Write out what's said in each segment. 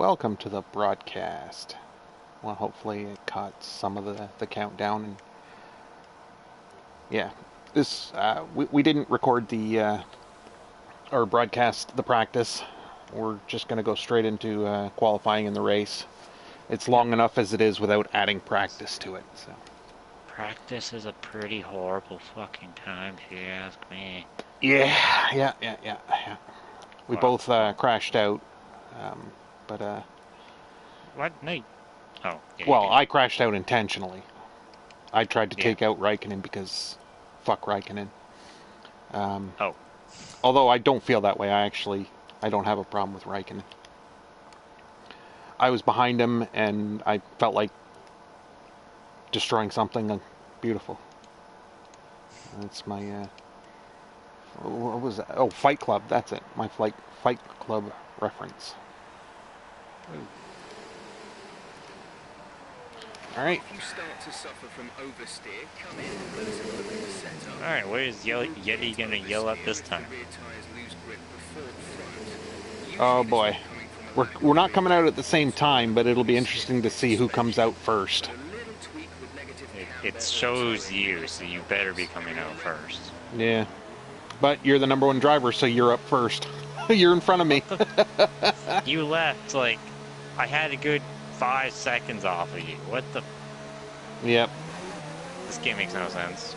Welcome to the broadcast. Well, hopefully it caught some of the countdown. And yeah, this we didn't record the or broadcast the practice. We're just going to go straight into qualifying in the race. It's long enough as it is without adding practice to it. So Practice is a pretty horrible fucking time, if you ask me. yeah. We both crashed out, but What? No. Oh, yeah, you well, did. I crashed out intentionally. I tried to Yeah. take out Raikkonen because fuck Raikkonen. Oh, Although I don't feel that way. I don't have a problem with Raikkonen. I was behind him and I felt like destroying something beautiful. That's my what was that? Oh, Fight Club. That's it. My Fight Club reference. All right. If you start to suffer from oversteer, come in. Let us equip you with setup. alright, what is Yeti gonna yell at this time? The rear tires lose grip before the front. Oh Usually this boy. will be coming from the We're back we're of the not coming out vehicle. at the same time, but it'll be interesting to see who comes out first. But a little tweak with negative It camber shows or you, towing so you better be coming out first. Yeah. But you're the number one driver, so you're up first. You're in front of me. What the? You left, like, I had a good 5 seconds off of you. What the? Yep. This game makes no sense.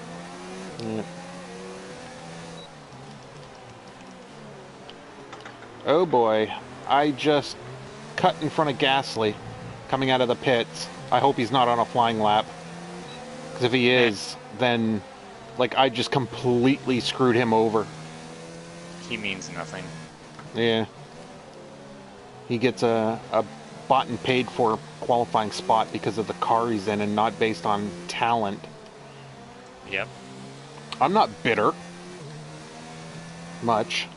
Yep. Oh boy. I just cut in front of Gasly coming out of the pits. I hope he's not on a flying lap. Because if he is, then like I just completely screwed him over. He means nothing. Yeah. He gets a bought and paid for qualifying spot because of the car he's in and not based on talent. Yep. I'm not bitter. Much.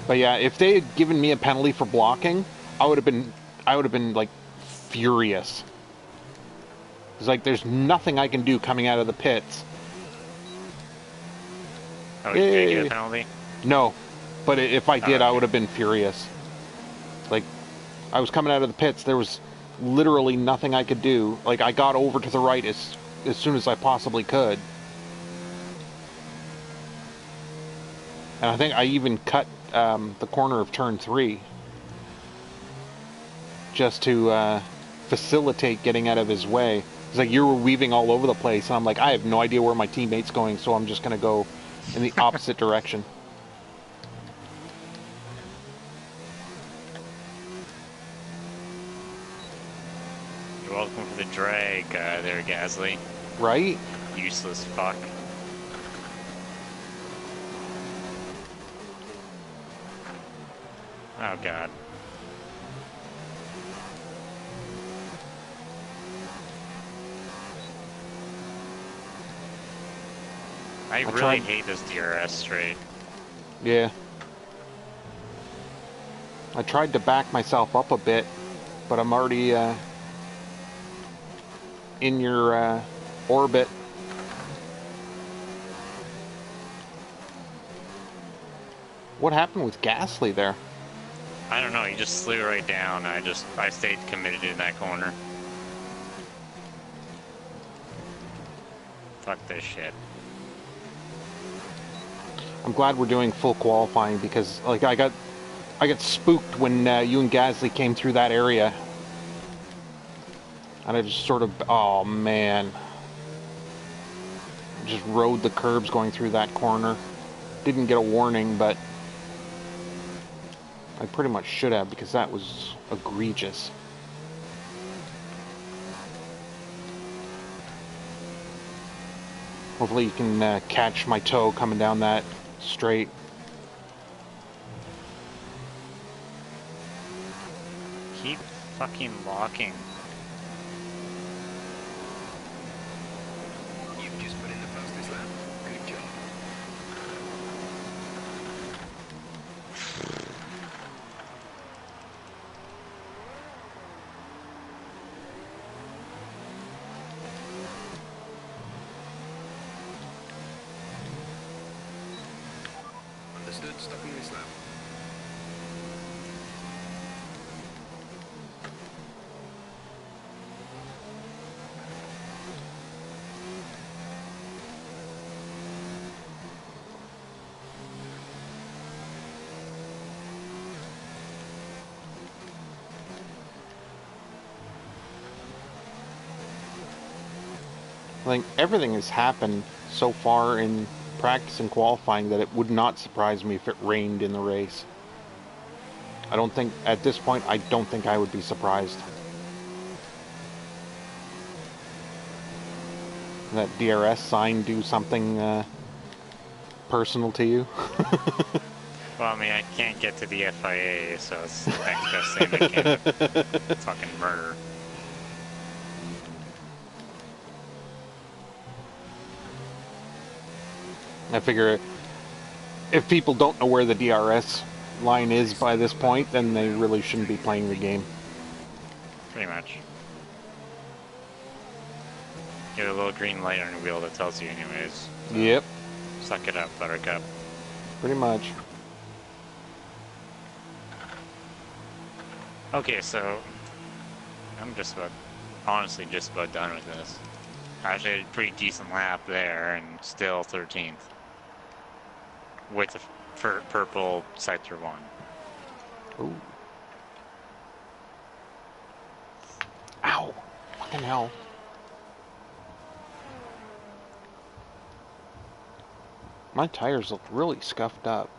But yeah, if they had given me a penalty for blocking, I would have been like furious. It's like there's nothing I can do coming out of the pits. Oh, you did get a penalty? No, but if I did, okay. I would have been furious. Like, I was coming out of the pits, there was literally nothing I could do. Like, I got over to the right as soon as I possibly could. And I think I even cut the corner of turn 3 just to facilitate getting out of his way. It's like you were weaving all over the place, and I'm like, I have no idea where my teammate's going, so I'm just going to go in the opposite direction. You're welcome for the drag there, Gasly. Right? Useless fuck. Oh god. I really hate this DRS straight. Yeah. I tried to back myself up a bit, but I'm already in your orbit. What happened with Gasly there? I don't know, he just slew right down. I stayed committed in that corner. Fuck this shit. I'm glad we're doing full qualifying because like I got spooked when you and Gasly came through that area. And I just sort of, oh man. Just rode the curbs going through that corner. Didn't get a warning, but I pretty much should have because that was egregious. Hopefully you can catch my toe coming down that straight. Keep fucking locking. You've just put in the fastest lap. Good job. Understood. Stopping this lap. I think everything has happened so far in practice and qualifying that it would not surprise me if it rained in the race. I don't think, at this point, I don't think I would be surprised. That DRS sign do something personal to you. Well, I mean, I can't get to the FIA, so it's the next best thing I can to fucking murder. I figure if people don't know where the DRS line is by this point, then they really shouldn't be playing the game. Pretty much. Get a little green light on your wheel that tells you anyways. So Yep, suck it up, Buttercup. pretty much. Okay, so I'm honestly just about done with this. I actually had a pretty decent lap there and still 13th. With the purple sector 1. Ooh. Ow! Fucking hell. My tires look really scuffed up.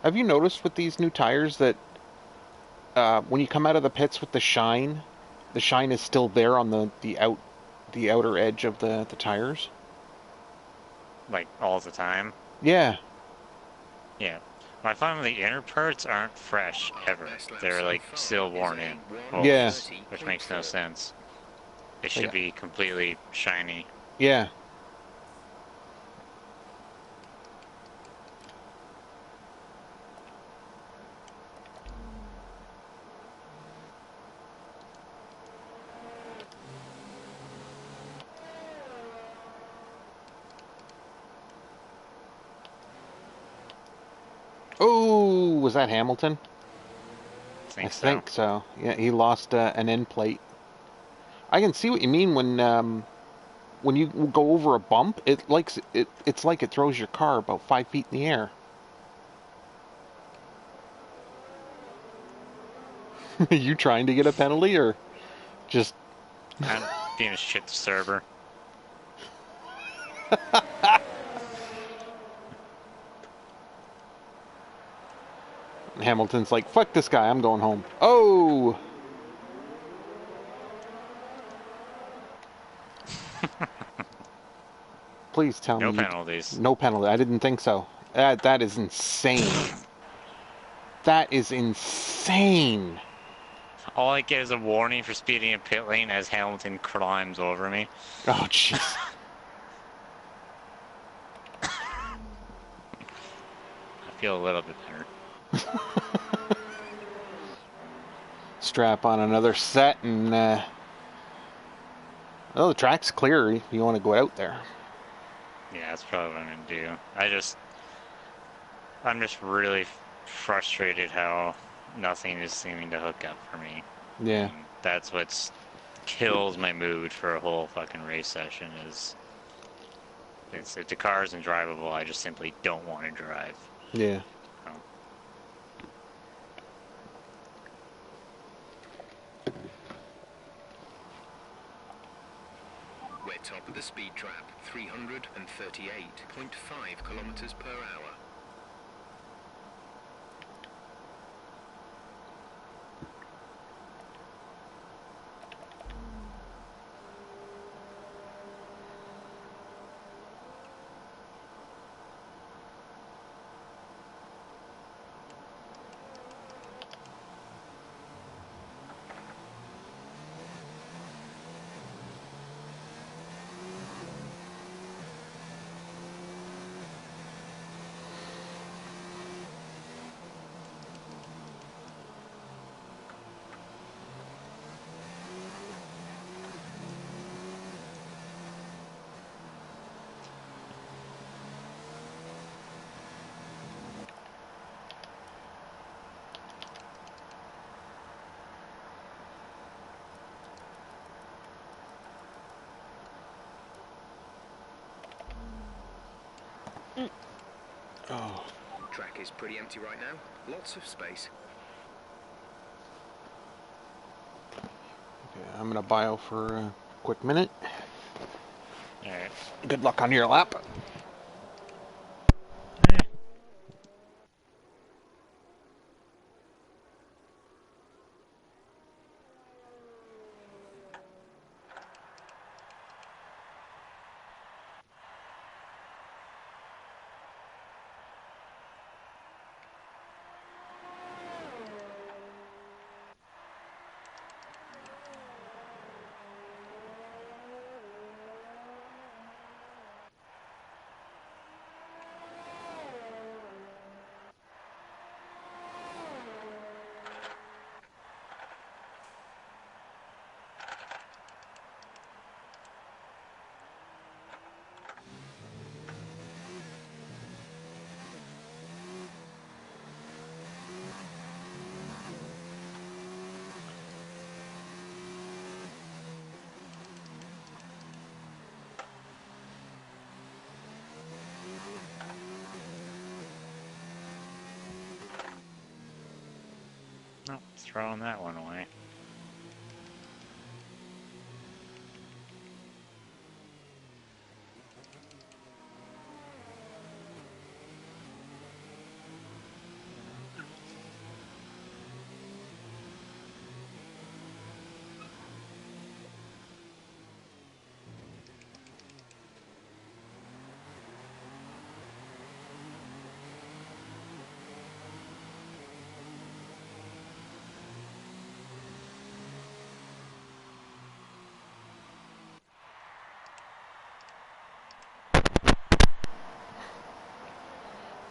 Have you noticed with these new tires that when you come out of the pits with the shine is still there on the outer edge of the tires? Like, all the time. Yeah. Yeah. I find the inner parts aren't fresh ever. They're like still worn in. Well, Yeah. Which makes no sense. It should be completely shiny. Yeah. Oh, was that Hamilton? I think so. Yeah, he lost an end plate. I can see what you mean when you go over a bump. It's like it throws your car about 5 feet in the air. You trying to get a penalty or just? I'm being a shit disturber. Hamilton's like, fuck this guy, I'm going home. Oh! Please tell me. No penalties. No penalty. I didn't think so. That is insane. That is insane. All I get is a warning for speeding in pit lane as Hamilton climbs over me. Oh, jeez. I feel a little bit better. Strap on another set and oh, the track's clear if you want to go out there. Yeah, that's probably what I'm gonna do. I'm just really frustrated how nothing is seeming to hook up for me. Yeah. And that's what's kills my mood for a whole fucking race session is if the car isn't drivable, I just simply don't want to drive. Yeah. We're top of the speed trap, 338.5 kilometers per hour. Oh, Track is pretty empty right now. Lots of space. okay, I'm gonna bio for a quick minute. Alright. Good luck on your lap. No, throwing that one away.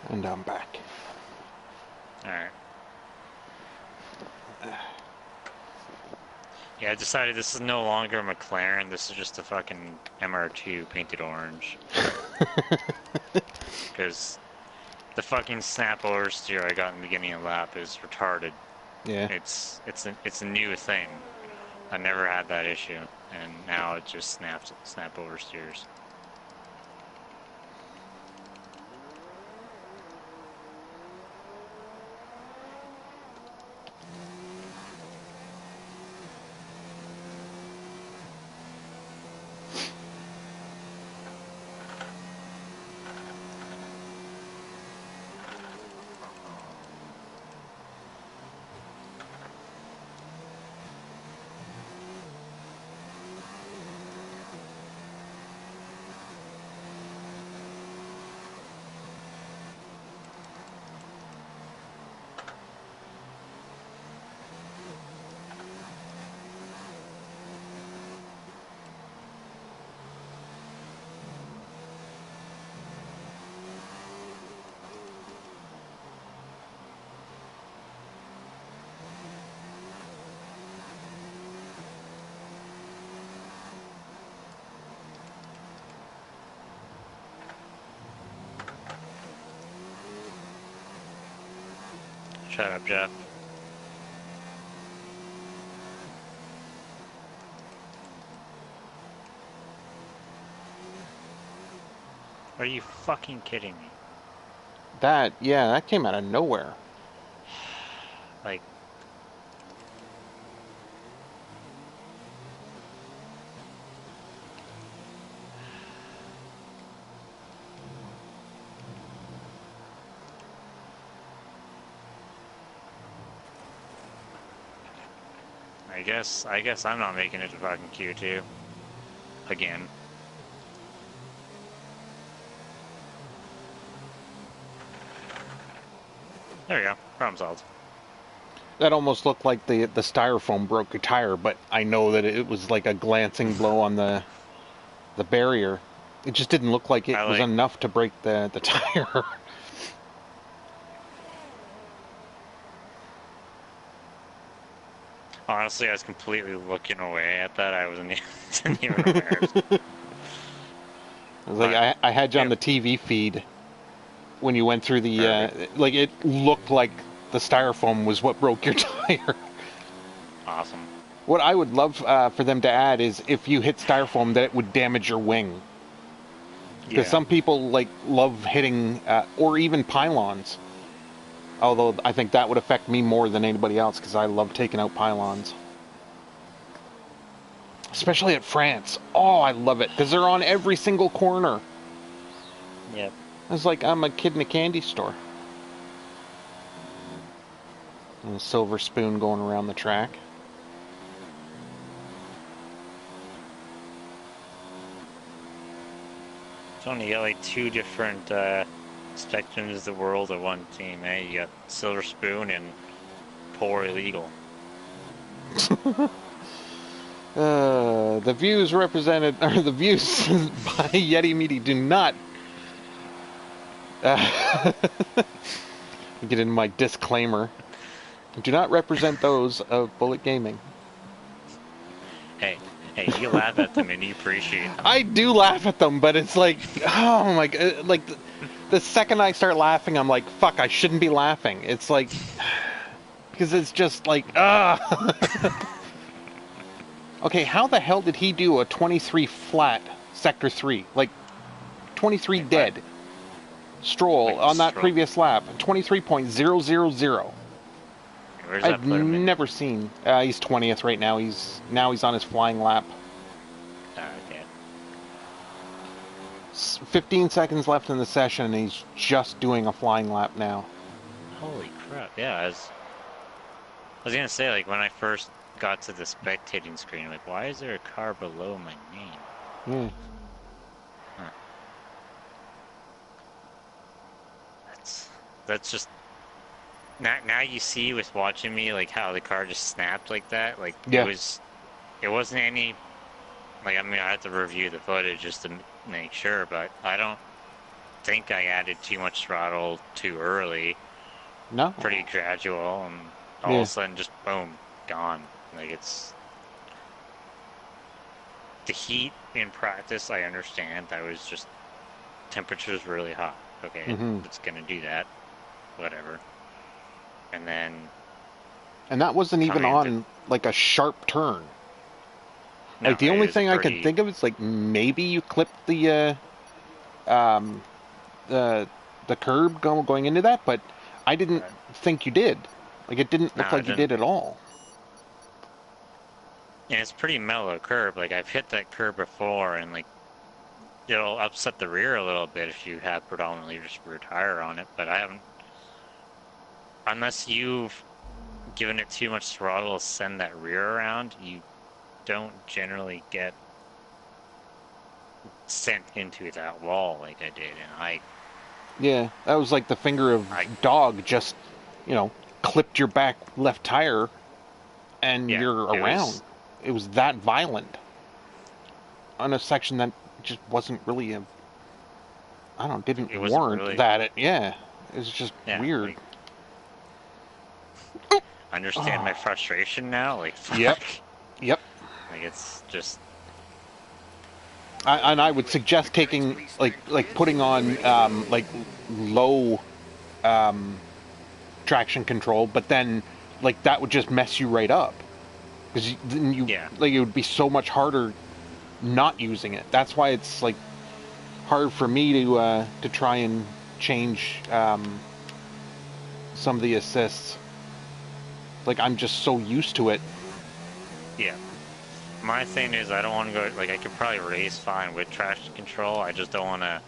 And I'm back. Alright. Yeah, I decided this is no longer a McLaren, this is just a fucking MR2 painted orange. Because the fucking snap oversteer I got in the beginning of the lap is retarded. Yeah. It's a new thing. I never had that issue, and now it just snap oversteers. Shut up, Jeff. Are you fucking kidding me? That came out of nowhere. Like, I guess I'm not making it to fucking Q2. Again. There we go. Problem solved. That almost looked like the styrofoam broke your tire, but I know that it was like a glancing blow on the barrier. It just didn't look like it was enough to break the tire. Honestly, I was completely looking away at that. I wasn't even aware. I was like, I had you on the TV feed when you went through the like it looked like the styrofoam was what broke your tire. Awesome. What I would love for them to add is if you hit styrofoam that it would damage your wing. Because Yeah. some people like love hitting, or even pylons. Although I think that would affect me more than anybody else because I love taking out pylons. Especially at France. Oh, I love it because they're on every single corner. Yep. It's like I'm a kid in a candy store. And a silver spoon going around the track. So you got like two different spectrums of the world of one team, eh? You got Silver Spoon and Poor Illegal. The views represented, or the views by Yeti Meaty do not get in my disclaimer. Do not represent those of Bullet Gaming. Hey, you laugh at them and you appreciate them. I do laugh at them, but it's like, oh my god, like the second I start laughing, I'm like, fuck, I shouldn't be laughing. It's like, because it's just like, Okay, how the hell did he do a 23 flat Sector 3? Like, 23 dead. Stroll Like on that Stroll. previous lap, 23.000. Where's that I've put him in? never seen. He's 20th right now. He's on his flying lap. Okay. 15 seconds left in the session, and he's just doing a flying lap now. Holy crap! Yeah, I was gonna say, like, when I first got to the spectating screen, like, why is there a car below my name? Yeah. Huh. That's just now you see with watching me, like, how the car just snapped like that. Like, Yeah. it wasn't any, like, I mean, I have to review the footage just to make sure, but I don't think I added too much throttle too early. No. Pretty gradual, and all of a sudden, just boom, gone. Like, it's the heat in practice. I understand that was just temperature's really hot. Okay, it's gonna do that. Whatever. And then, And that wasn't even on like a sharp turn. no, Like the it only was thing I pretty- could think of is like maybe you clipped the curb going into that, but I didn't think you did. Like it didn't look No, like it you did at all. And it's pretty mellow curb. Like, I've hit that curb before, and like, it'll upset the rear a little bit if you have predominantly just rear tire on it. But I haven't, unless you've given it too much throttle to send that rear around, you don't generally get sent into that wall like I did. And Yeah, that was like the finger of dog just, clipped your back left tire, and Yeah, you're around. It was that violent on a section that just wasn't really didn't It wasn't warrant really- that. It was just weird. Like, understand my frustration now. Like, fuck. Yep. Like, it's just. I would suggest taking like putting on like low traction control, but then like that would just mess you right up because then like it would be so much harder not using it. That's why it's like hard for me to try and change some of the assists. Like I'm just so used to it. Yeah. My thing is, I don't want to go, like, I could probably race fine with traction control. I just don't want to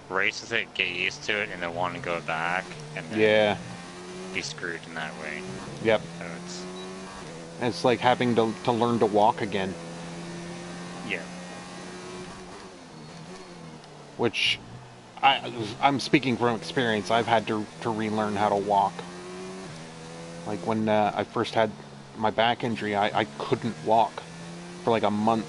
race with it, get used to it, and then want to go back and then be screwed in that way. Yep. So it's like having to learn to walk again. Yeah. Which I'm speaking from experience. I've had to relearn how to walk. Like when I first had my back injury, I couldn't walk for like a month.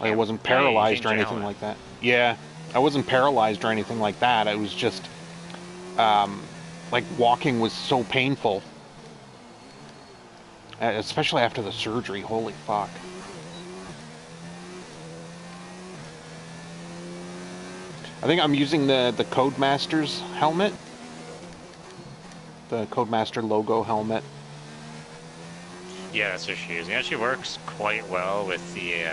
Like I wasn't paralyzed or anything like that. Yeah, I wasn't paralyzed or anything like that. I was just like walking was so painful, especially after the surgery. Holy fuck. I think I'm using the Codemasters helmet. The Codemaster logo helmet. Yeah, that's what she is. It actually works quite well with the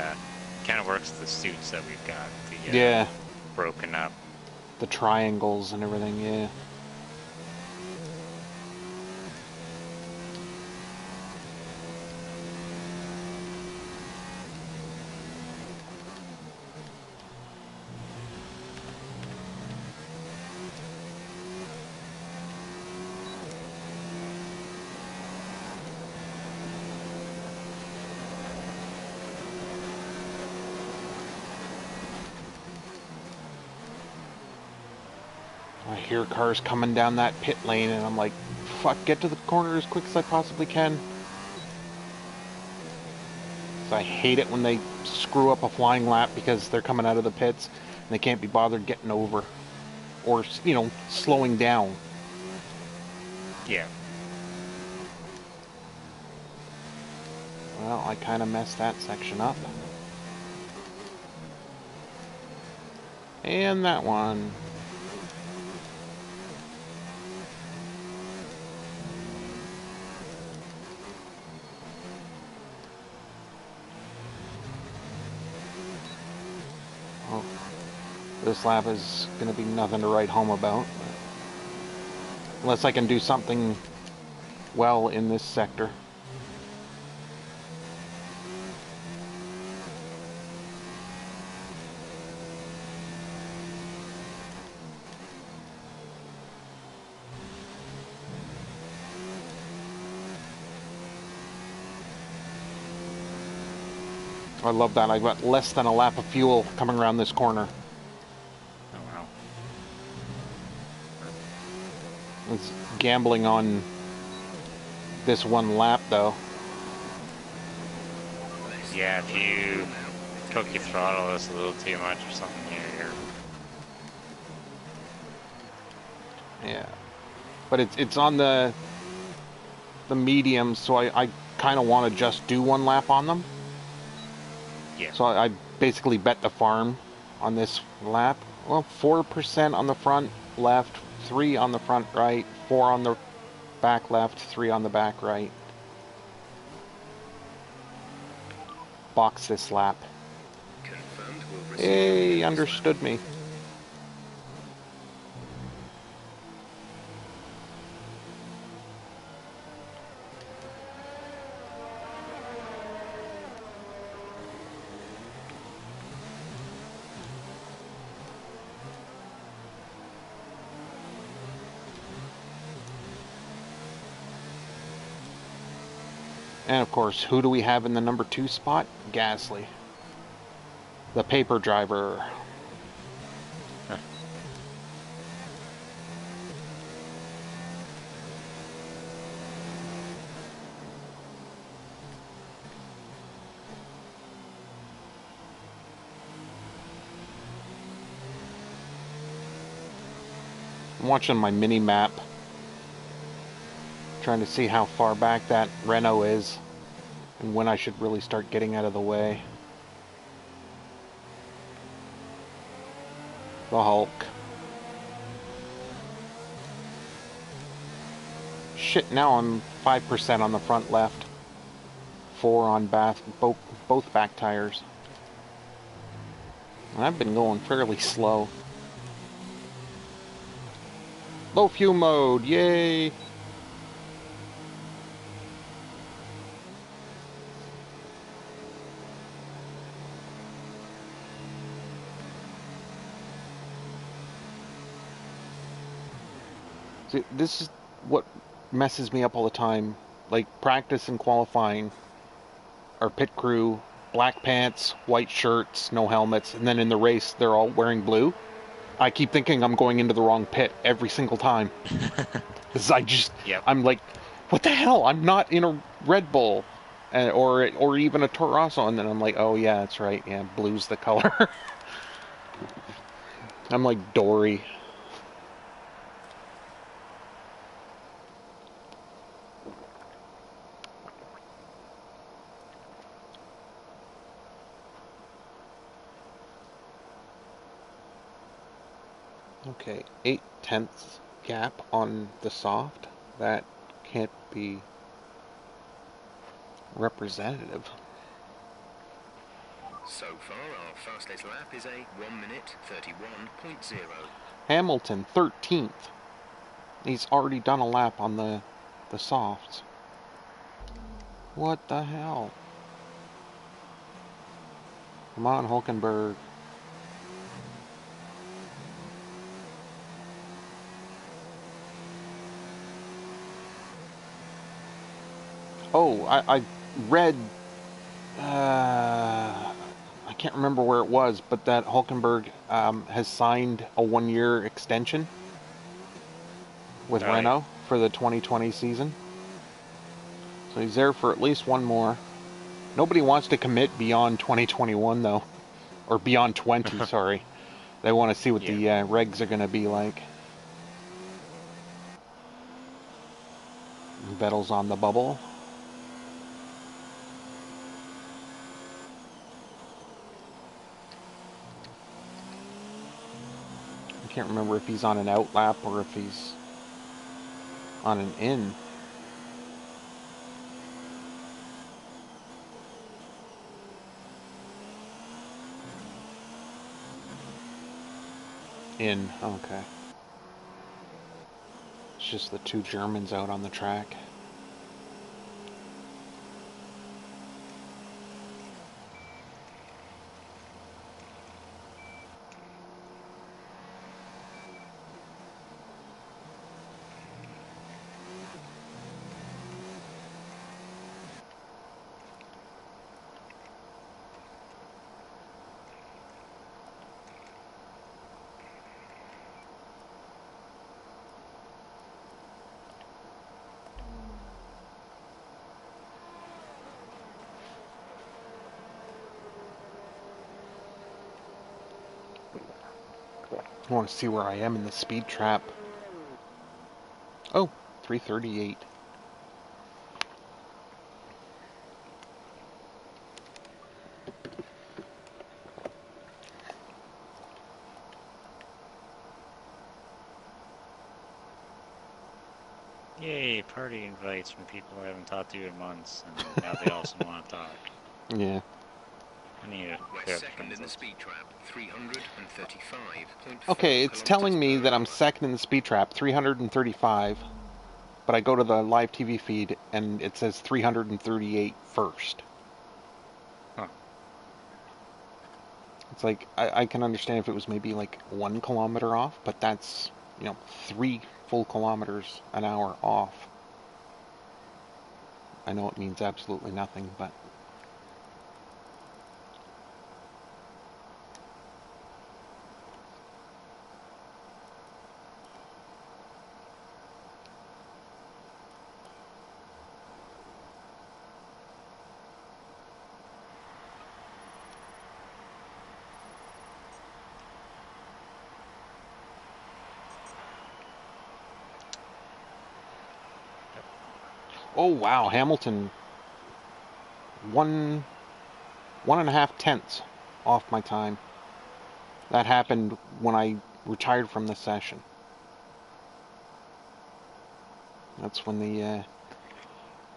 kind of works with the suits that we've got. The Yeah, broken up. the triangles and everything, yeah. I hear cars coming down that pit lane, and I'm like, fuck, get to the corner as quick as I possibly can. So I hate it when they screw up a flying lap because they're coming out of the pits and they can't be bothered getting over. Or, you know, slowing down. Yeah. Well, I kind of messed that section up. And that one. Well, this lap is going to be nothing to write home about. Unless I can do something well in this sector. I love that. I got less than a lap of fuel coming around this corner. Oh wow. It's gambling on this one lap, though. Yeah, if you cookie throttle this a little too much or something, Yeah. But it's on the mediums, so I kind of want to just do one lap on them. yeah. So I basically bet the farm on this lap. Well, 4% on the front left, 3 on the front right, 4 on the back left, 3 on the back right. Box this lap. Confirmed. We'll receive Hey, your understood me. And of course, who do we have in the number 2 spot? Gasly. The paper driver. Huh. I'm watching my mini map, trying to see how far back that Renault is and when I should really start getting out of the way. The Hulk. Shit, now I'm 5% on the front left. 4 on both back tires. And I've been going fairly slow. Low fuel mode, yay! See, this is what messes me up all the time. Like practice and qualifying, our pit crew, black pants, white shirts, no helmets, and then in the race they're all wearing blue. I keep thinking I'm going into the wrong pit every single time. Because Yep. I'm like, what the hell? I'm not in a Red Bull, or even a Toro Rosso, and then I'm like, oh yeah, that's right. Yeah, blue's the color. I'm like Dory. Okay, 8/10 gap on the soft. That can't be representative. So far, our fastest lap is a 1 minute 31.0. Hamilton, 13th. He's already done a lap on the softs. What the hell? Come on, Hulkenberg. Oh, I read, I can't remember where it was, but that Hulkenberg has signed a 1-year extension with Renault for the 2020 season. So he's there for at least one more. Nobody wants to commit beyond 2021, though. Or beyond 20, sorry. They want to see what the regs are going to be like. Vettel's on the bubble. I can't remember if he's on an out lap or if he's on an in. In, okay. It's just the two Germans out on the track. I want to see where I am in the speed trap. Oh, 338. Yay, party invites from people I haven't talked to in months, and now they also want to talk. Yeah. I need to We're clear second in the speed trap, 335.4 Okay, it's telling me that I'm second in the speed trap, 335. But I go to the live TV feed and it says 338 first. Huh. It's like, I can understand if it was maybe like 1 kilometer off, but that's, 3 full kilometers an hour off. I know it means absolutely nothing, but... Oh wow, Hamilton 1.5 tenths off my time. That happened when I retired from the session. That's when the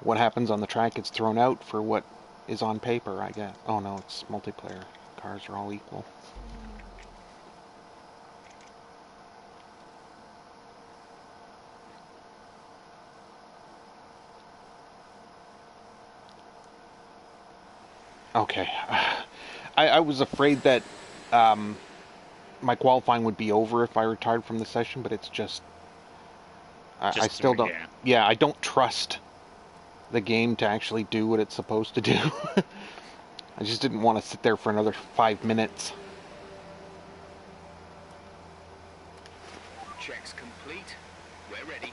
what happens on the track gets thrown out for what is on paper, I guess. Oh no, it's multiplayer. Cars are all equal. Okay. I was afraid that my qualifying would be over if I retired from the session, but it's just... I still don't... Yeah, I don't trust the game to actually do what it's supposed to do. I just didn't want to sit there for another 5 minutes. Checks complete. We're ready.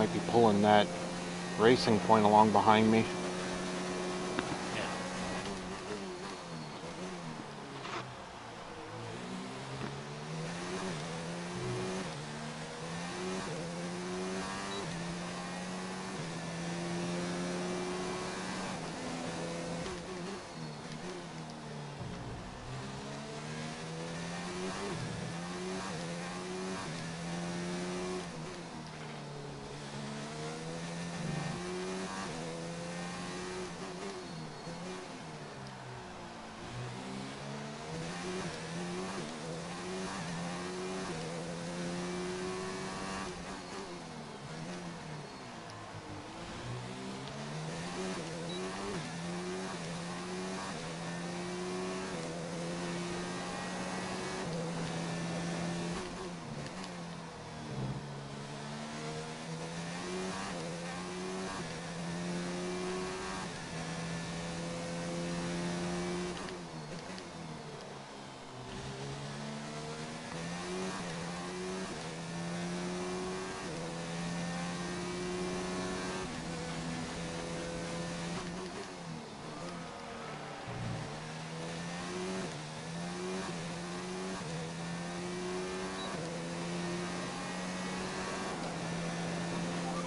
might be pulling that Racing Point along behind me. Yeah.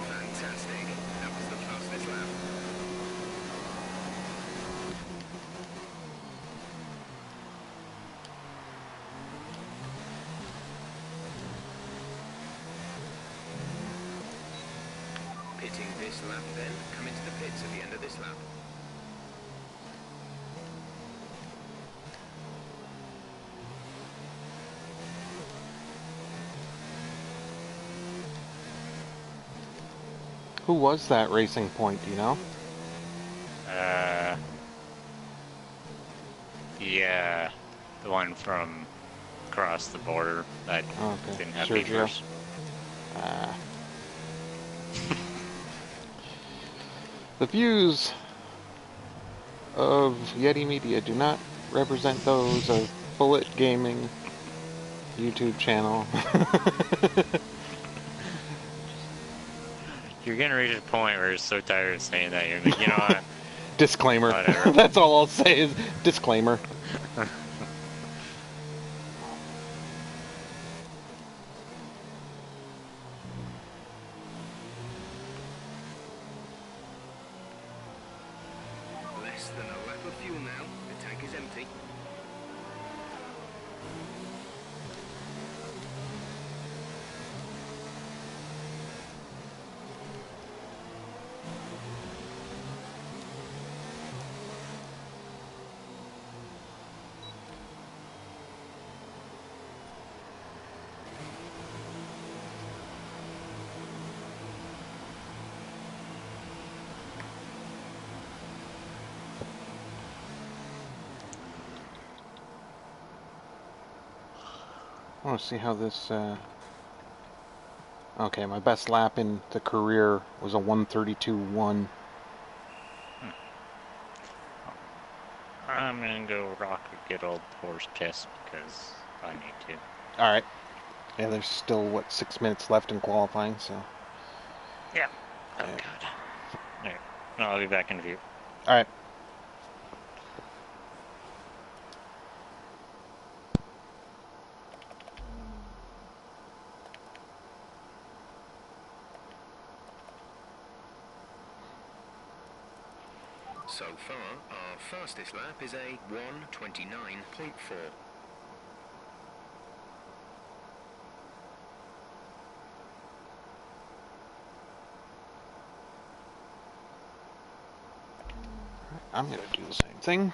Fantastic. That was the fastest lap. Pitting this lap then. Come into the pits at the end of this lap. Who was that Racing Point, do you know? Yeah, the one from across the border that Okay, didn't have Sergio. beepers. The views of Yeti Media do not represent those of Bullet Gaming YouTube channel. You're gonna reach a point where you're so tired of saying that you're like, you know what? Disclaimer. Whatever. That's all I'll say is disclaimer. Less than a lap of fuel now. The tank is empty. I want to see how this. Okay, my best lap in the career was a 132.1. I'm gonna go rock a good old horse piss because I need to. All right. Yeah, there's still what 6 minutes left in qualifying, so. Yeah. Oh Yeah. god. Alright. No, I'll be back in a few. All right. So far, our fastest lap is a 1:29.4. I'm gonna do the same thing.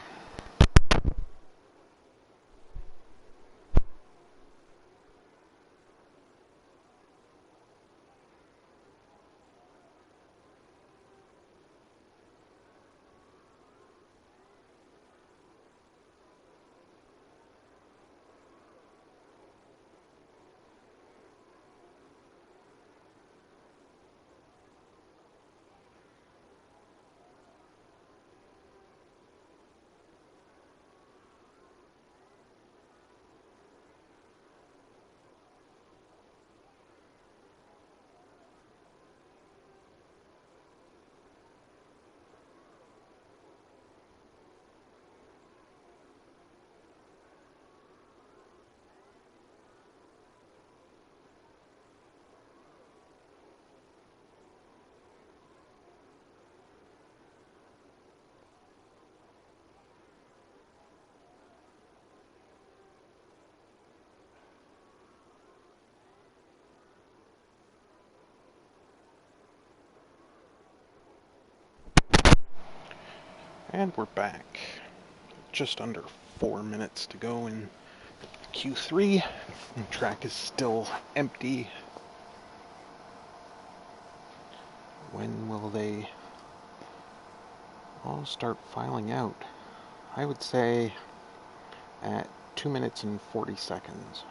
And we're back. Just under 4 minutes to go in Q3. The track is still empty. When will they all start filing out? I would say at 2 minutes and 40 seconds.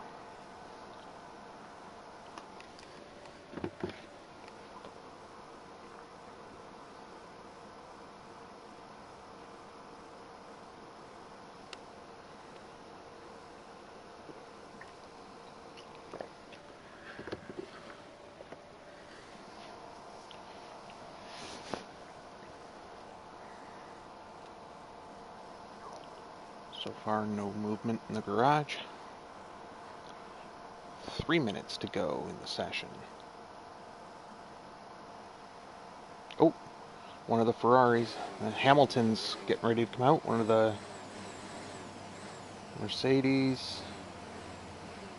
So far, no movement in the garage. 3 minutes to go in the session. Oh, one of the Ferraris. Hamilton's getting ready to come out. One of the Mercedes.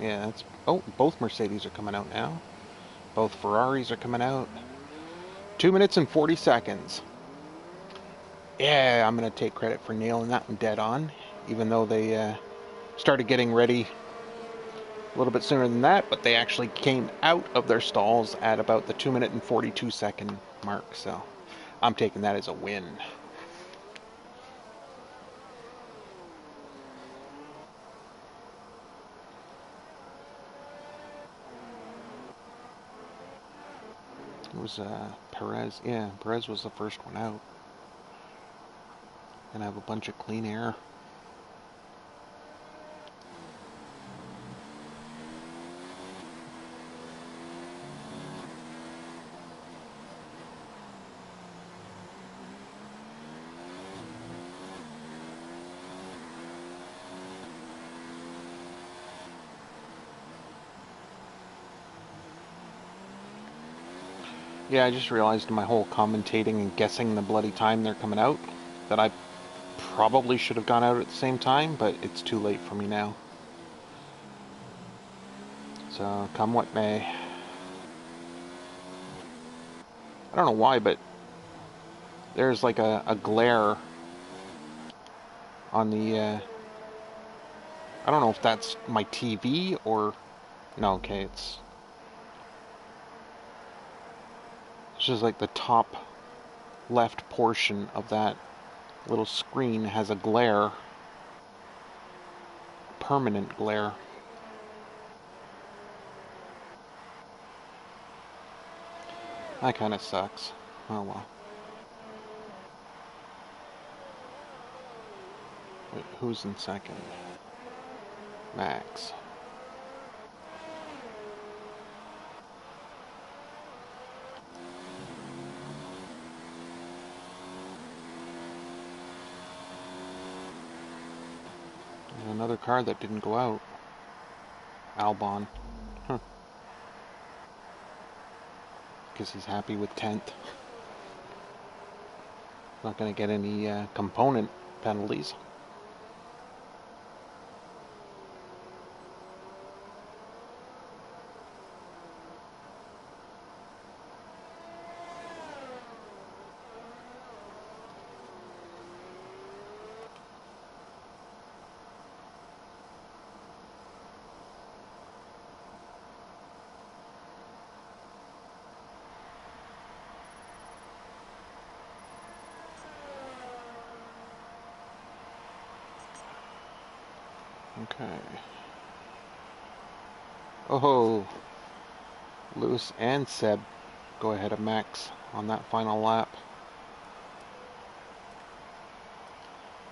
Yeah, that's... Oh, both Mercedes are coming out now. Both Ferraris are coming out. 2 minutes and 40 seconds. Yeah, I'm going to take credit for nailing that one dead on, even though they started getting ready a little bit sooner than that, but they actually came out of their stalls at about the 2 minute and 42 second mark, so I'm taking that as a win. It was Perez. Yeah, Perez was the first one out. And I have a bunch of clean air. Yeah, I just realized in my whole commentating and guessing the bloody time they're coming out that I probably should have gone out at the same time, but it's too late for me now. So, come what may. I don't know why, but there's like a glare on the... I don't know if that's my TV or... No, okay, it's just like the top left portion of that little screen has a glare. Permanent glare. That kind of sucks. Oh well. Wait, who's in second? Max. And another car that didn't go out. Albon. Huh. Guess he's happy with 10th. Not going to get any component penalties. Okay. Oh, Lewis and Seb go ahead of Max on that final lap.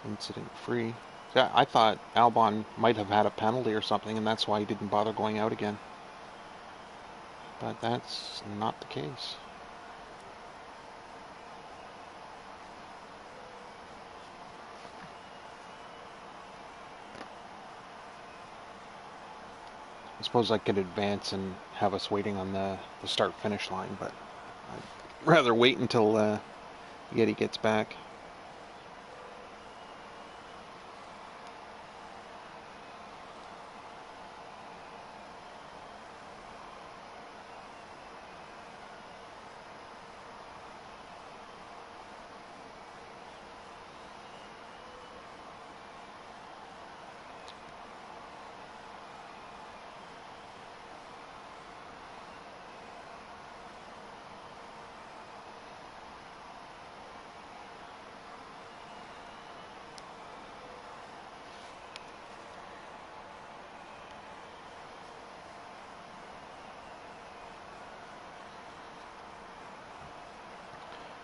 Incident free. Yeah, I thought Albon might have had a penalty or something, and that's why he didn't bother going out again. But that's not the case. I suppose I could advance and have us waiting on the start-finish line, but I'd rather wait until Yeti gets back.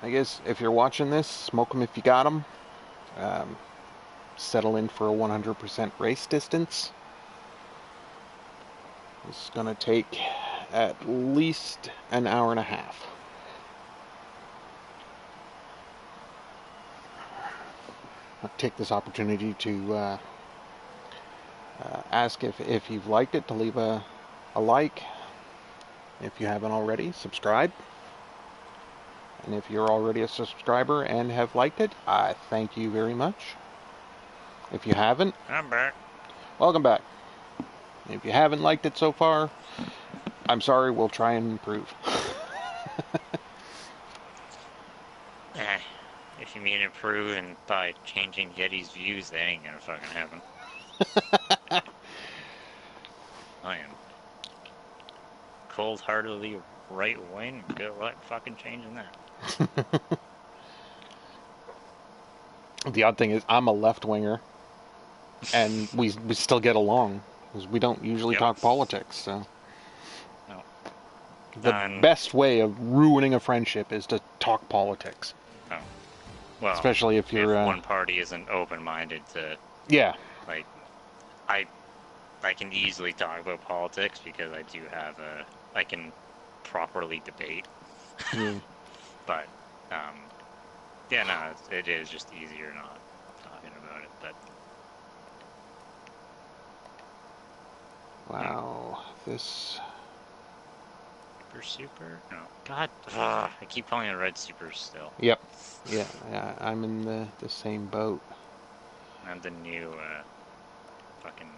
I guess if you're watching this, smoke them if you got them. Um, settle in for a 100% race distance. It's going to take at least an hour and a half. I'll take this opportunity to ask if you've liked it, to leave a like. If you haven't already, subscribe. And if you're already a subscriber and have liked it, I thank you very much. If you haven't, I'm back. welcome back. If you haven't liked it so far, I'm sorry, we'll try and improve. If you mean improve and by changing Yeti's views, that ain't gonna fucking happen. I am cold-heartedly right-wing. Good luck fucking changing that. The odd thing is, I'm a left-winger, and we still get along, because we don't usually talk politics, so... No. The best way of ruining a friendship is to talk politics. Oh. Well, especially if you're... one party isn't open-minded to... Yeah. Like, I can easily talk about politics because I do have I can properly debate. Yeah. But, yeah, no, it is just easier not talking about it, but... Wow, this... Super? No. God, I keep calling it Red Super still. Yep. Yeah, I'm in the same boat. I'm the new, fucking...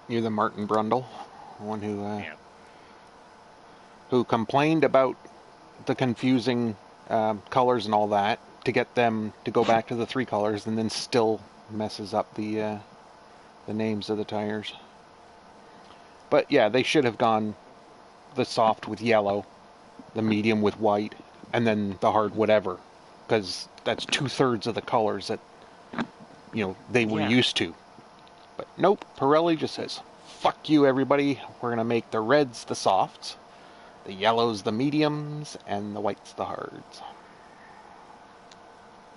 You're the Martin Brundle, one who, Yeah. who complained about the confusing colors and all that to get them to go back to the 3 colors, and then still messes up the names of the tires. But yeah, they should have gone the soft with yellow, the medium with white, and then the hard whatever, because that's 2/3 of the colors that, you know, they were used to. But nope, Pirelli just says, fuck you everybody, we're gonna make the reds the softs, the yellows the mediums, and the whites the hards.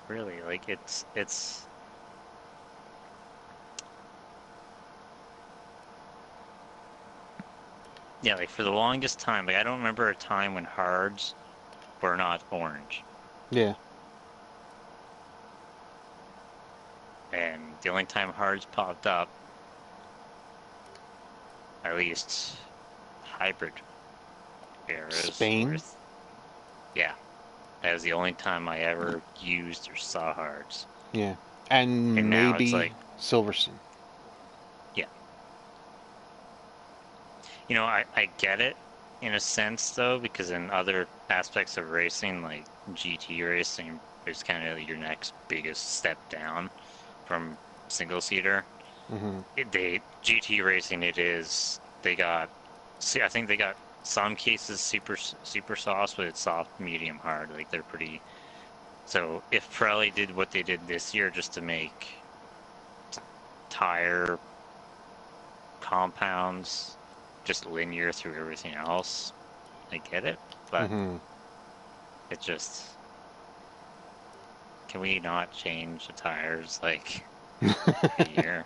Really, like, it's... Yeah, like, for the longest time, like, I don't remember a time when hards were not orange. Yeah. And the only time hards popped up, at least hybrid eras... Spain? Yeah. That was the only time I ever used or saw hards. Yeah. And maybe like, Silverstone. Yeah. You know, I get it in a sense, though, because in other aspects of racing, like GT racing, is kind of your next biggest step down from single-seater. Mm-hmm. GT racing, I think they got some cases super soft, but it's soft, medium, hard. Like, they're pretty... So if Pirelli did what they did this year just to make tire compounds just linear through everything else, I get it, but it just... Can we not change the tires, like, a year?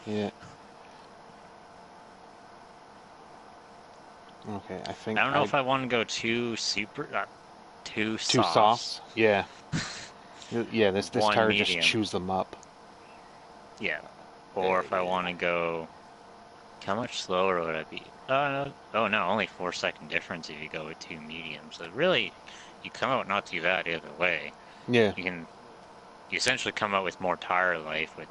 Yeah. Okay, I don't know if I want to go too softs. Two softs? Yeah. Yeah, this tire medium. just chews them up. Yeah. Or if I want to go... How much slower would I be? Oh no, only 4-second difference if you go with 2 mediums. So really, you come out not too bad either way. Yeah. You essentially come out with more tire life with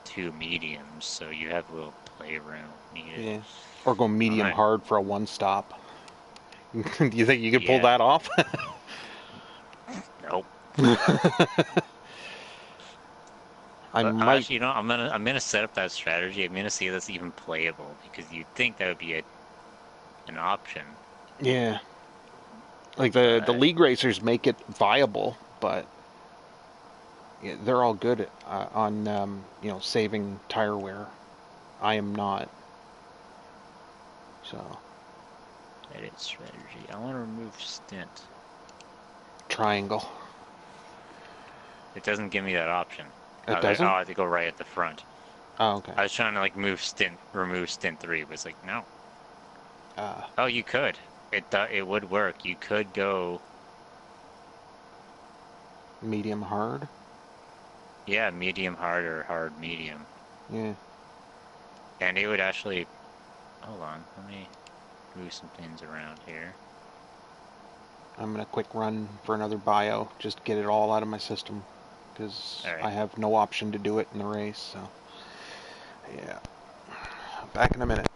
2 mediums, so you have a little playroom needed. Yeah. Or go medium hard for a 1-stop. Do you think you could pull that off? Nope. Actually, you know, I'm gonna set up that strategy. I'm gonna see if that's even playable, because you'd think that would be an option. Yeah. Like the league racers make it viable, but yeah, they're all good on you know, saving tire wear. I am not. So. Edit strategy. I want to remove stint. triangle. It doesn't give me that option. It I was like, oh, doesn't? I have to go right at the front. Oh, okay. I was trying to like remove stint 3, but it's like, no. Uh, Oh, you could. It would work. You could go, medium hard? yeah, medium hard or hard medium. Yeah. And it would actually, hold on, let me move some things around here. I'm going to quick run for another bio, just get it all out of my system, because All right. I have no option to do it in the race, so. Yeah. Back in a minute.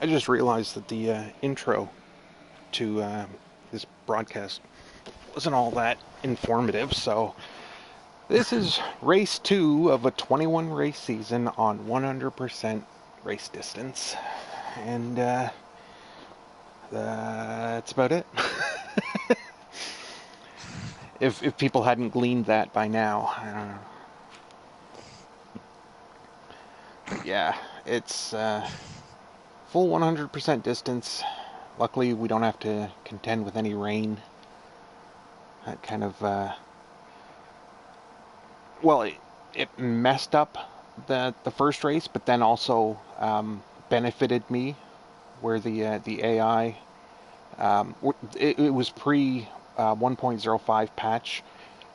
I just realized that the intro to this broadcast wasn't all that informative, so this is race 2 of a 21 race season on 100% race distance. And that's about it. if people hadn't gleaned that by now, I don't know. But yeah, it's full 100% distance. Luckily, we don't have to contend with any rain. That kind of well, it messed up the first race, but then also benefited me where the AI it was pre 1.05 patch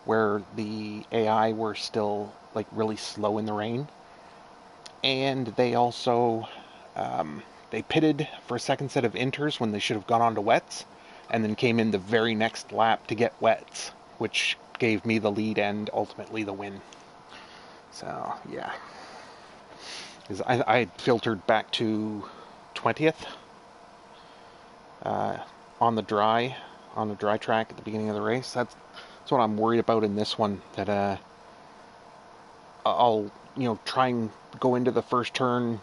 where the AI were still like really slow in the rain, and they also they pitted for a second set of inters when they should have gone on to wets, and then came in the very next lap to get wets, which gave me the lead and ultimately the win. So yeah, because I filtered back to 20th uh, on the dry track at the beginning of the race. That's what I'm worried about in this one. That I'll try and go into the first turn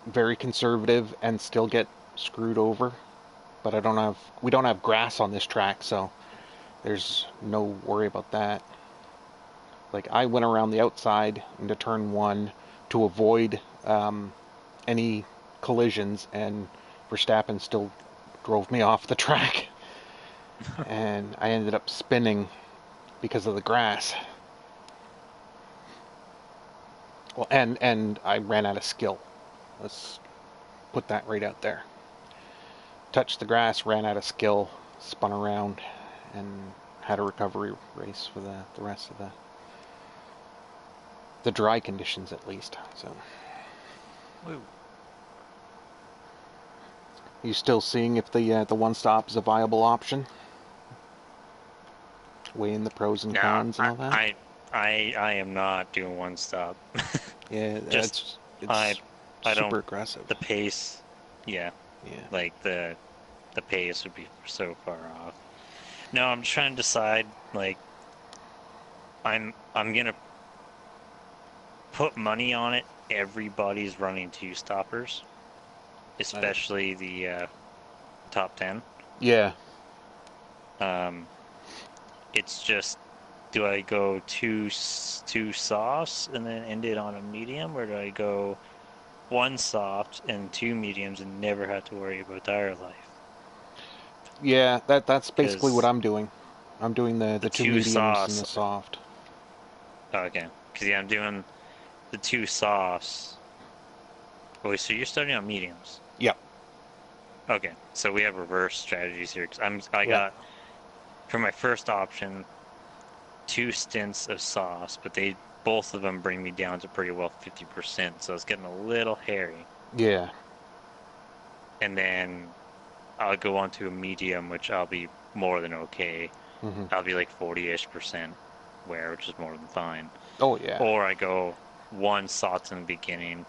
very conservative and still get screwed over. But we don't have grass on this track, so there's no worry about that. Like I went around the outside into turn 1 to avoid any collisions, and Verstappen still drove me off the track, and I ended up spinning because of the grass. Well, and I ran out of skill. Let's put that right out there. Touched the grass, ran out of skill, spun around, and had a recovery race for the rest of the dry conditions at least. So, Woo. you still seeing if the one stop is a viable option? Weighing the pros and No, cons and all that. I am not doing one stop. Yeah, Just I it's I don't super aggressive. the pace. Yeah, Yeah. like the pace would be so far off. No, I'm trying to decide. Like, I'm gonna put money on it. Everybody's running two stoppers, especially the top 10. Yeah. Um, it's just, do I go two sauce and then end it on a medium, or do I go one soft and 2 mediums and never have to worry about tire life. Yeah, that's basically what Because I'm doing. I'm doing the the two 2 mediums and softs. the soft. Oh, okay. Because yeah, I'm doing the 2 softs. Oh, so you're starting on mediums. Yep. Okay, so we have reverse strategies here. Cause I Yep. got for my first option 2 stints of sauce, but both of them bring me down to pretty well 50%. So it's getting a little hairy. Yeah. And then I'll go on to a medium, which I'll be more than okay. Hmm. I'll be like 40-ish% wear, which is more than fine. Oh yeah. Or I go 1 sauce in the beginning.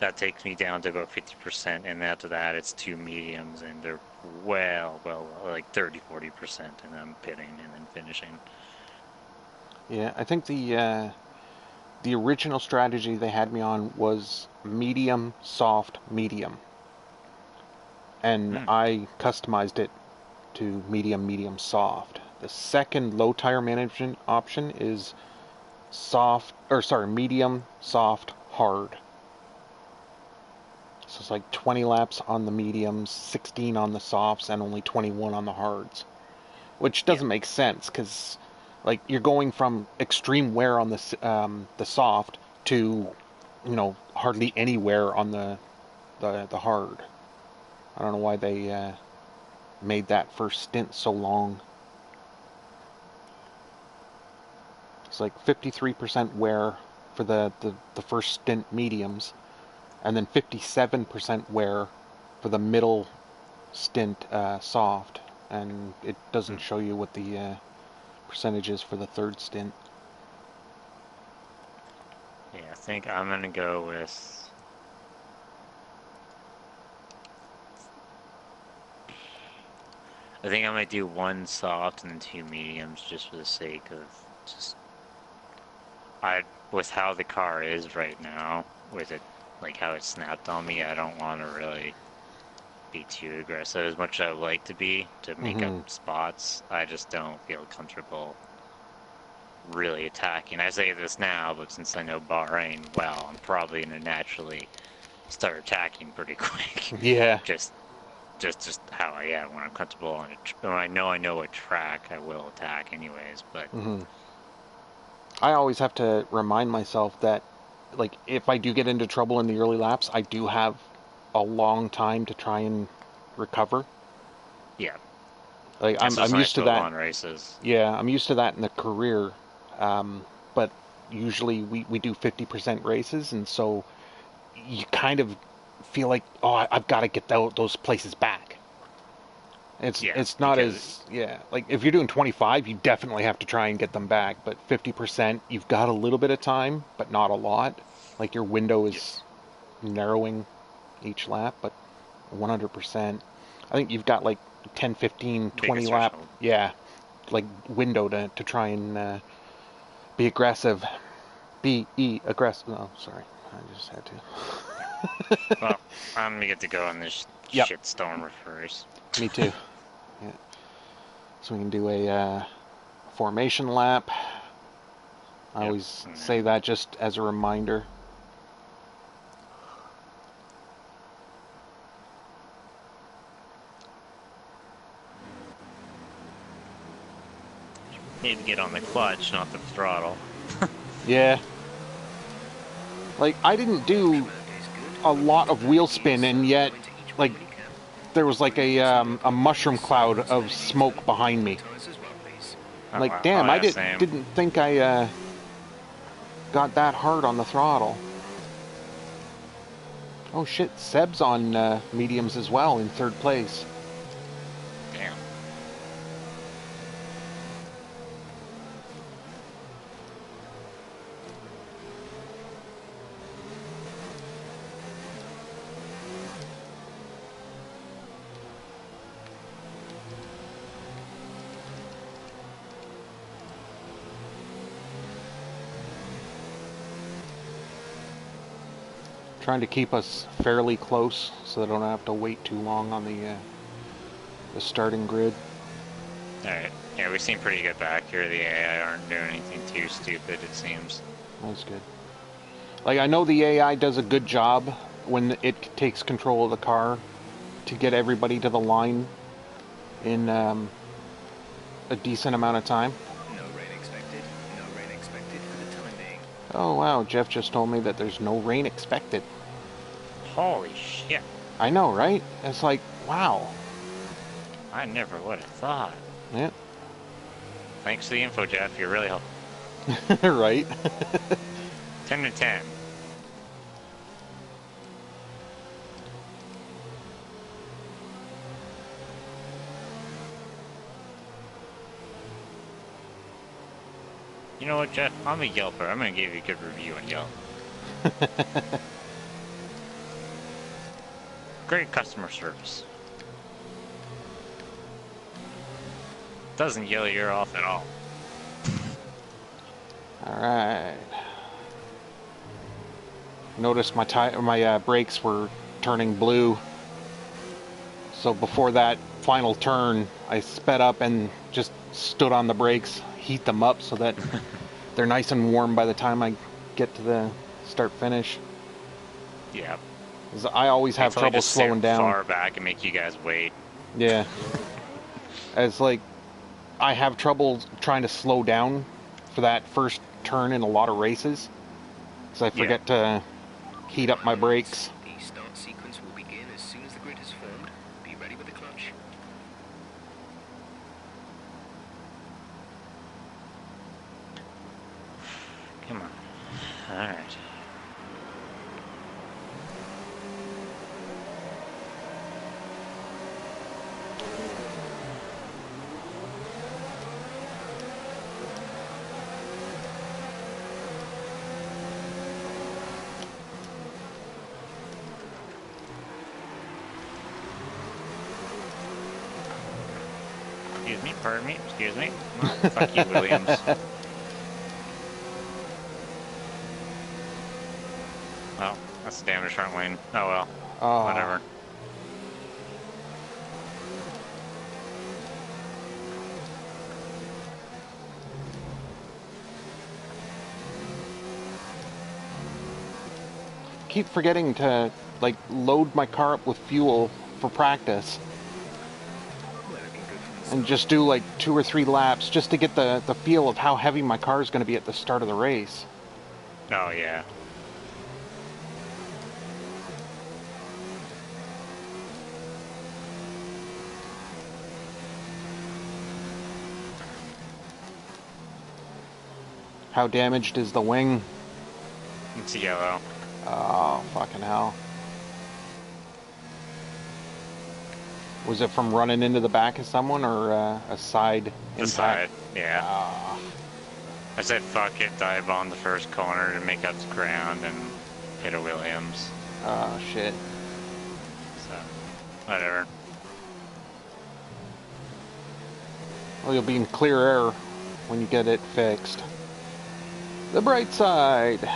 That takes me down to about 50%, and after that it's 2 mediums, and they're well, like 30-40%, and I'm pitting and then finishing. Yeah. I think the original strategy they had me on was medium, soft, medium, and Hmm. I customized it to medium, medium, soft. The second low tire management option is medium, soft, hard. So it's like 20 laps on the mediums, 16 on the softs, and only 21 on the hards. Which Yeah. doesn't make sense because, like, you're going from extreme wear on the soft to, hardly any wear on the hard. I don't know why they made that first stint so long. It's like 53% wear for the first stint mediums, and then 57% wear for the middle stint soft, and it doesn't Hmm. show you what the percentage is for the third stint. Yeah, I think I'm gonna go with. I think I might do 1 soft and 2 mediums just for the sake of just. With how the car is right now, with it, like how it snapped on me, I don't want to really be too aggressive as much as I would like to be to make up Hmm. spots. I just don't feel comfortable really attacking. I say this now, but since I know Bahrain well, I'm probably gonna naturally start attacking pretty quick. Yeah. just, just how I am when I'm comfortable on it. When I know a track, I will attack anyways. But Hmm. I always have to remind myself that, like, if I do get into trouble in the early laps, I do have a long time to try and recover. yeah, Like, that's just I'm when I used to slow that. on races. Yeah, I'm used to that in the career. But usually we do 50% races, and so you kind of feel like, oh, I've got to get those places back. Yeah, It's not because as, yeah, like if you're doing 25, you definitely have to try and get them back, but 50%, you've got a little bit of time, but not a lot. Like your window yeah, is narrowing each lap, but 100%, I think you've got like 10, 15, biggest 20 lap, threshold. yeah, like window to try and be aggressive. Be aggressive. Oh, sorry. I just had to. Well, I'm gonna get to go on this Yep, shitstorm first. me too. Yeah. So we can do a formation lap. I Yep, always and say then that just as a reminder. need to get on the clutch, not the throttle. Yeah. Like, I didn't do a lot of wheel spin, and yet, like, there was like a mushroom cloud of smoke behind me. Oh Like, wow. Oh damn, I yeah, same. didn't think I got that hard on the throttle. Oh shit, Seb's on mediums as well in third place. Damn. Trying to keep us fairly close so that I don't have to wait too long on the starting grid. Alright. Yeah, we seem pretty good back here. The AI aren't doing anything too stupid, it seems. That's good. Like, I know the AI does a good job when it takes control of the car to get everybody to the line in a decent amount of time. No rain expected. No rain expected for the time being. Oh wow, Jeff just told me that there's no rain expected. Holy shit. I know, right? It's like, wow. I never would have thought. Yeah. Thanks for the info, Jeff. You're really helpful. Right? 10 to 10. You know what, Jeff? I'm a Yelper. I'm going to give you a good review on Yelp. Great customer service. Doesn't yell your ear off at all. Alright. Notice my brakes were turning blue. So before that final turn, I sped up and just stood on the brakes, heat them up so that they're nice and warm by the time I get to the start finish. Yeah. 'Cause I always have trouble slowing down. Far back and make you guys wait. Yeah. It's like I have trouble trying to slow down for that first turn in a lot of races because I forget to heat up my brakes. The start sequence will begin as soon as the grid is formed. Be ready with the clutch. Come on. Alright. Excuse me, pardon me, excuse me. Well, fuck you, Williams. Well, that's a damaged front wing. Oh well. Oh. Whatever. Keep forgetting to like load my car up with fuel for practice and just do like 2 or 3 laps just to get the feel of how heavy my car is going to be at the start of the race. Oh yeah. How damaged is the wing? It's yellow. Oh, fucking hell. Was it from running into the back of someone or a side The impact? side, yeah. Ah. I said fuck it, dive on the first corner to make up the ground and hit a Williams. Oh, shit. So, whatever. Well, you'll be in clear air when you get it fixed. The bright side.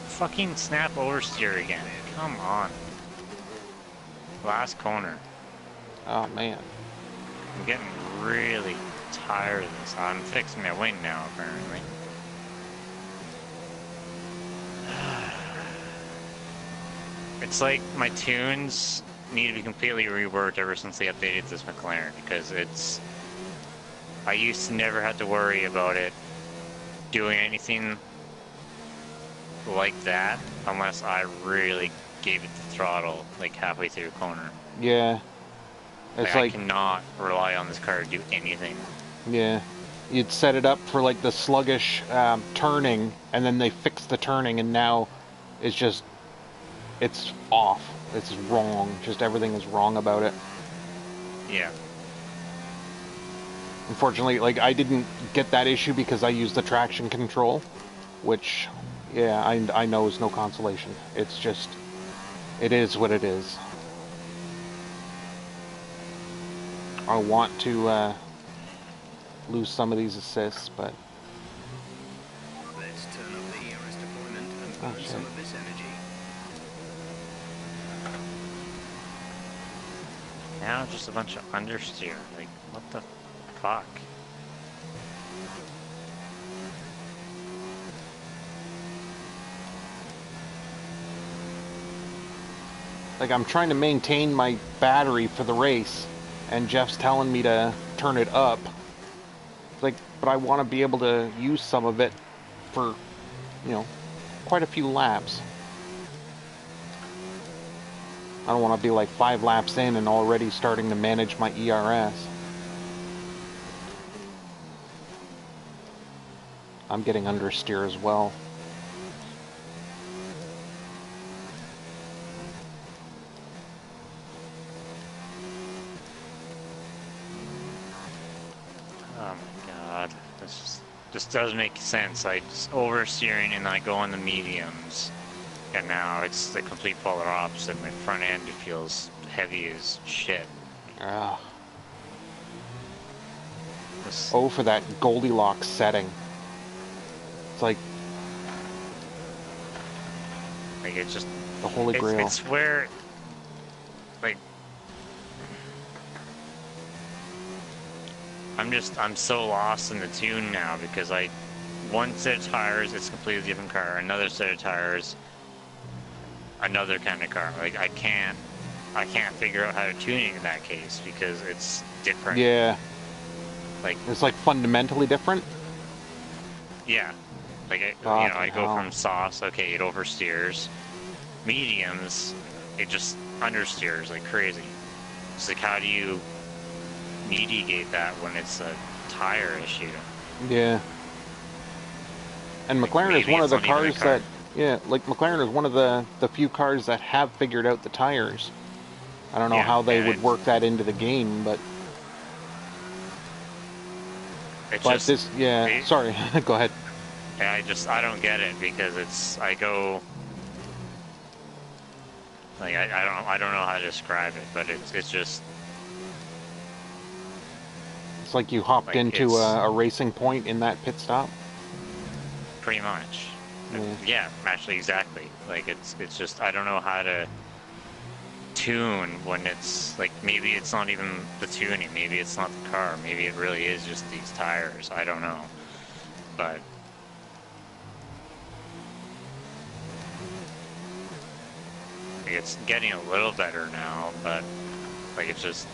Fucking snap oversteer again. Come on. Last corner. Oh, man. I'm getting really tired of this. I'm fixing my wing now, apparently. It's like my tunes need to be completely reworked ever since they updated this McLaren, because it's... I used to never have to worry about it doing anything like that unless I really gave it the throttle like halfway through a corner. Yeah. It's I like, cannot rely on this car to do anything. yeah. You'd set it up for like the sluggish turning, and then they fix the turning, and now it's just, it's off. It's wrong. Just everything is wrong about it. Yeah. Unfortunately, like, I didn't get that issue because I used the traction control, which, yeah, I know is no consolation. It's just, it is what it is. I want to lose some of these assists, but... Let's turn up the ERS deployment and Oh, burn shit. some of this energy. Now just a bunch of understeer. Like, what the fuck? Like, I'm trying to maintain my battery for the race, and Jeff's telling me to turn it up. Like, but I want to be able to use some of it for, you know, quite a few laps. I don't want to be like 5 laps in and already starting to manage my ERS. I'm getting understeer as well. Oh my god, this doesn't make sense. I just oversteering and I go on the mediums, and now it's the complete polar opposite. My front end feels heavy as shit. Ah. This, Oh, for that Goldilocks setting. It's like it's just the holy grail. It's where, like, I'm so lost in the tune now because one set of tires, it's a completely different car. Another set of tires, another kind of car. Like, I can't figure out how to tune it in that case because it's different. Yeah. Like, it's like fundamentally different. Yeah. Like, I go from softs, okay, it oversteers. Mediums, it just understeers like crazy. It's like, how do you mitigate that when it's a tire issue? Yeah. And Like, McLaren is maybe one of it's the not even a cars car. that, yeah, like McLaren is one of the few cars that have figured out the tires. I don't know how they would work that into the game, but just, yeah, sorry, go ahead. I don't get it because I go, like, I don't know how to describe it, but it's just. It's like you hopped into a racing point in that pit stop. Pretty much. Yeah. Yeah, actually, exactly. Like, it's just, I don't know how to tune when it's, like, maybe it's not even the tuning, maybe it's not the car, maybe it really is just these tires, I don't know. But like, it's getting a little better now, but, like, it's just,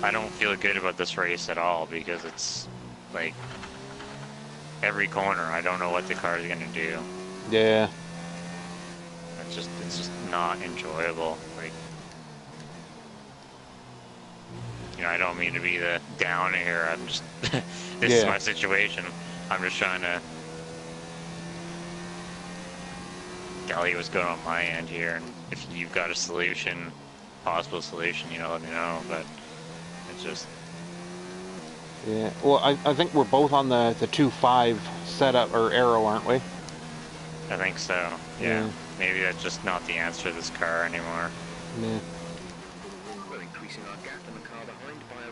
I don't feel good about this race at all because it's, like, every corner, I don't know what the car is going to do. Yeah. It's just not enjoyable. Like, I don't mean to be the downer here. I'm just, this is my situation. I'm just trying to tell you what's going on my end here, and if you've got a solution, possible solution, let me know. But it's just. Yeah. Well, I think we're both on the 2.5 setup or arrow, aren't we? I think so. Yeah. Maybe that's just not the answer to this car anymore. Yeah.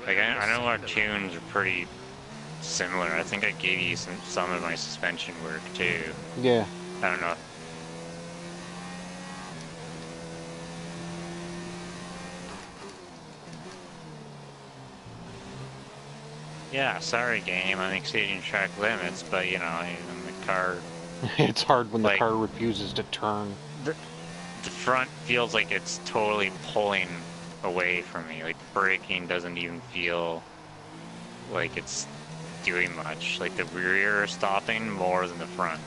Like, I know our tunes are pretty similar. I think I gave you some of my suspension work too. Yeah. I don't know. Yeah, sorry game, I'm exceeding track limits, but even the car... It's hard when the car refuses to turn. The front feels like it's totally pulling away from me. Like, braking doesn't even feel like it's doing much. Like, the rear is stopping more than the front.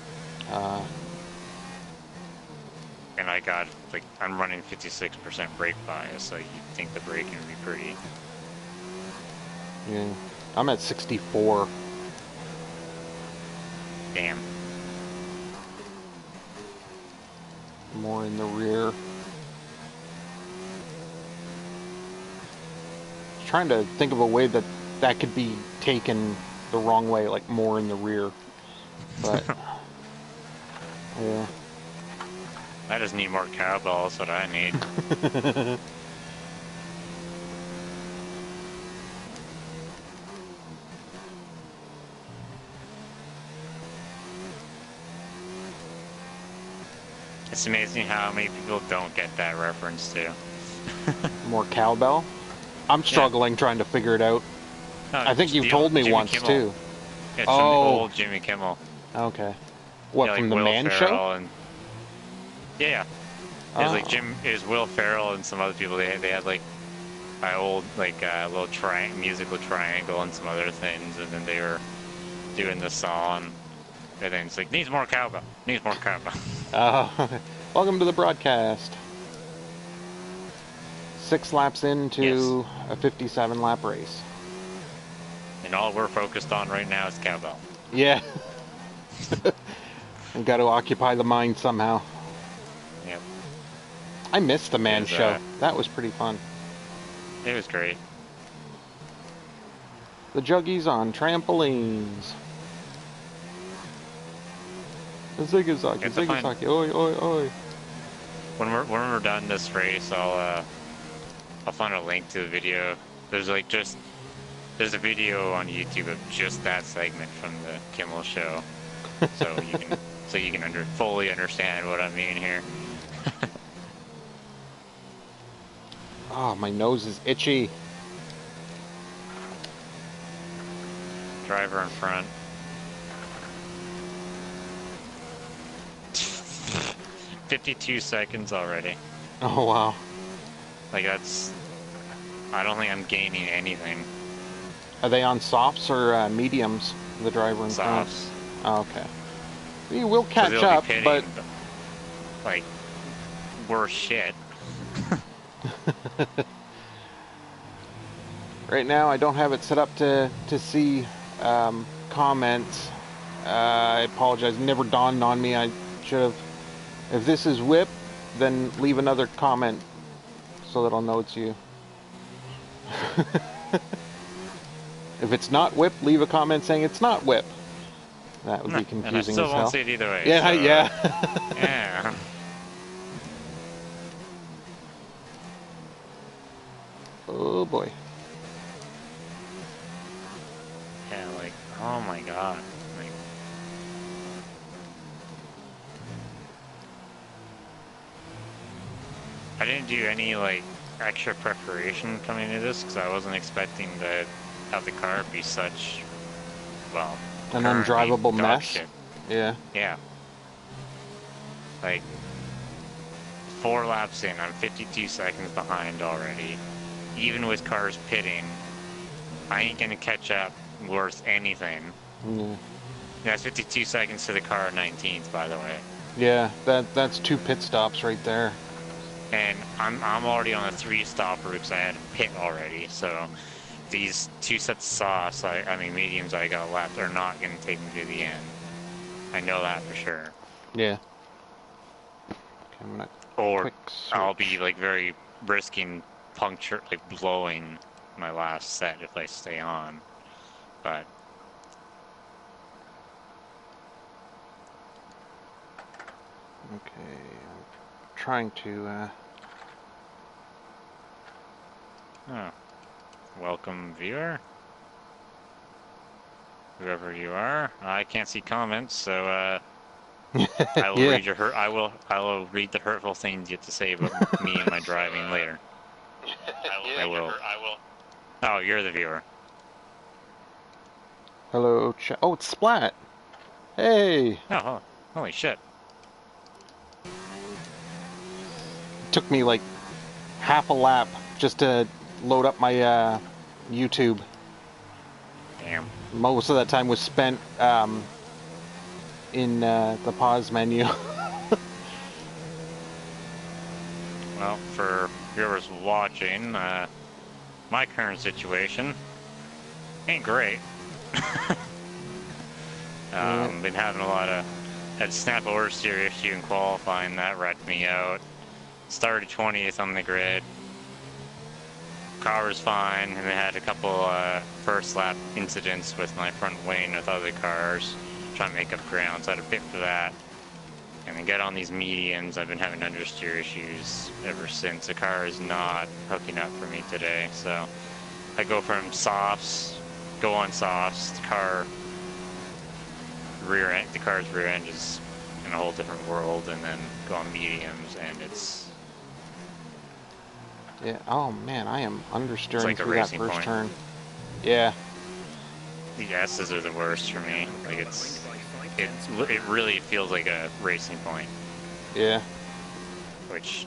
And I got, like, I'm running 56% brake bias, so you'd think the braking would be pretty... Yeah. I'm at 64. Damn. More in the rear. Trying to think of a way that could be taken the wrong way, like more in the rear. But yeah. I just need more cowbell, that's what I need. It's amazing how many people don't get that reference too. More cowbell? I'm struggling trying to figure it out. No, I think you told me Jimmy once Kimmel. too. Yeah, it's from the old Jimmy Kimmel. Okay. What, yeah, from like the Will Man Ferrell Show? And... Yeah. It was like Oh. It was Will Ferrell and some other people. They had like my old like little musical triangle and some other things, and then they were doing the song. And then it's like needs more cowbell, needs more cowbell. Welcome to the broadcast. 6 laps Yes, into a 57 lap race. and all we're focused on right now is cowbell. Yeah. I've got to occupy the mind somehow. Yep, I missed the man was, show. That was pretty fun. it was great. The juggies on trampolines. Zigazaki, Get to find zigazaki, oi, oi, oi. when we're done this race, I'll find a link to the video. There's like there's a video on YouTube of just that segment from the Kimmel show, so you can fully understand what I mean here. Oh, my nose is itchy. Driver in front. 52 seconds already. Oh, wow. Like that's. I don't think I'm gaining anything. Are they on softs or mediums? The driver in front. Softs. Oh, okay. We will So catch they'll up, be pitting, but like worse shit. right now I don't have it set up to see comments. I apologize. It never dawned on me. I should have. If this is whip, then leave another comment so that I'll know it's you. If it's not whip, leave a comment saying it's not whip. That would be confusing And I still as won't hell. see it either way. Yeah, so, yeah. Yeah. Oh boy. Yeah, like, oh my god. Like, I didn't do any, like, extra preparation coming into this because I wasn't expecting to have the car be such, well, An currently undrivable dog mess. shit. Yeah. Yeah. Like, 4 laps in, I'm 52 seconds behind already. Even with cars pitting, I ain't gonna catch up worth anything. Yeah. That's 52 seconds to the car 19th, by the way. Yeah, that's 2 pit stops right there. And I'm already on a 3-stop route because I had a pit already. So these 2 sets of sauce, I mean mediums I got left, are not gonna take me to the end. I know that for sure. Yeah. Okay, I'm gonna Or quick switch. I'll be like very risking puncture, like blowing my last set if I stay on. But Okay, I'm trying to. oh, welcome viewer, whoever you are. I can't see comments, so I will Yeah. read your I will read the hurtful things you have to say about me and my driving later. I will. Oh, you're the viewer. Hello, oh, it's Splat. Hey. Oh, holy shit. Took me like half a lap just to load up my YouTube. Damn. Most of that time was spent in the pause menu. Well, for viewers watching, my current situation ain't great. Been having a lot of had snap oversteer issue in qualifying, that wrecked me out. Started 20th on the grid. Car was fine, and then had a couple first lap incidents with my front wing with other cars, trying to make up ground, so I had to pit for that. And then get on these mediums. I've been having understeer issues ever since. The car is not hooking up for me today, so I go from softs, go on softs, the car's rear end is in a whole different world, and then go on mediums, and it's Yeah. Oh man, I am understeering like a through that racing first point. turn. Yeah. the S's are the worst for me. Like it really feels like a racing point. Yeah. which